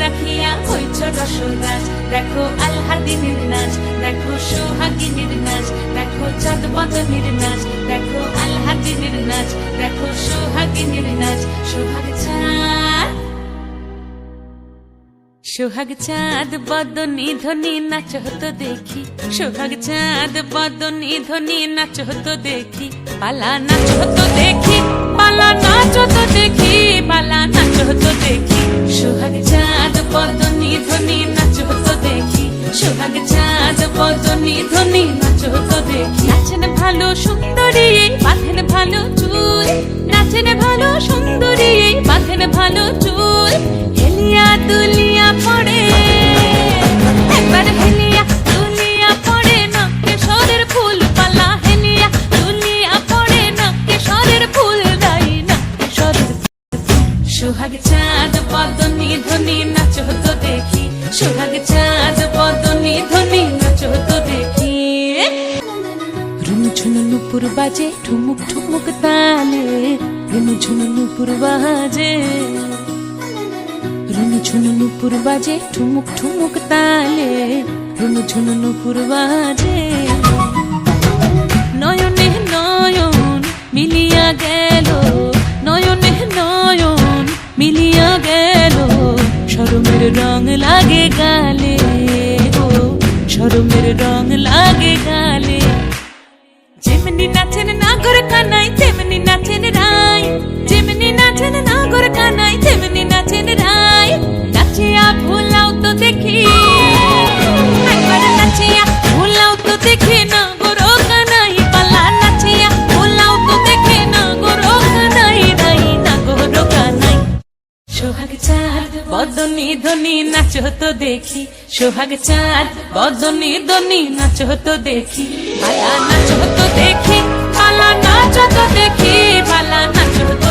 রাখিয়া হইছ রসরাজ। দেখো আলহাদিনীর নাচ, দেখো সোহাগিনীর নাচ, দেখো চাঁদ বদনীর নাচ, দেখো আলহাদিনীর নাচ, দেখো সোহাগিনীর নাচ। সোহাগ চাঁদ, সোহাগ চাঁদ বদনী ধ্বনি নাচ হতো দেখি, সোহাগ চাঁদ বদনী ধ্বনি নাচ হতো দেখি, পালা নাচ হতো দেখি, পালা নাচ হতো দেখি, পালা নাচ হতো দেখি। সোহাগ চাঁদ বদনী ধ্বনি নাচ হতো দেখি, সোহাগ চাঁদ বদনী ধ্বনি নাচ হতো দেখি। নাচেন ভালো সুন্দরী বাঁধেন ভালো চুল, নাচেন ভালো সুন্দরী বাঁধেন ভালো চুল, হেলিয়া দুলিয়া পড়ে একবার, হেলিয়া দুলিয়া পড়ে নকেশ্বরের ফুল পালা, হেলিয়া দুলিয়া পড়ে নকেশ্বরের ফুল দাই নকেশ্বরের। সোহাগ চাঁদ বদনী ধ্বনি নাচ হতো দেখি, সোহাগ চাঁদ বদনী ধ্বনি নাচ হতো দেখি। রুনুঝুনু নুপুর বাজে ঠুমুক ঠুমুক তালে, রুনুঝুনু নুপুর বাজে, রুনুঝুনু নুপুর বাজে ঠুমুক ঠুমুক তালে, রুনুঝুনু নুপুর বাজে। নয়নে নয়ন মিলিয়া গেল, নয়নে নয়ন মিলিয়া গেল, শরমের রং লাগে গালে, ও শরমের রং লাগে গালে। যেমনি নাচেন নাগর কানাই তেমনি নাচেন রাই, যেমনি নাচেন নাগর কানাই তেমনি নাচেন রাই। নাচিয়া ভুলাও তো দেখি একবার, নাচিয়া ভুলাও তো দেখি নাগর কানাই পালা, নাচিয়া ভুলাও তো দেখি নাগর কানাই রাই, নাগর কানাই। সোহাগ চাঁদ বদনী ধ্বনি নাচ হতো দেখি, সোহাগ চাঁদ বদনী ধ্বনি নাচ হতো দেখি, পালা নাচ হতো দেখি, পালা নাচ হতো দেখি, পালা নাচ হতো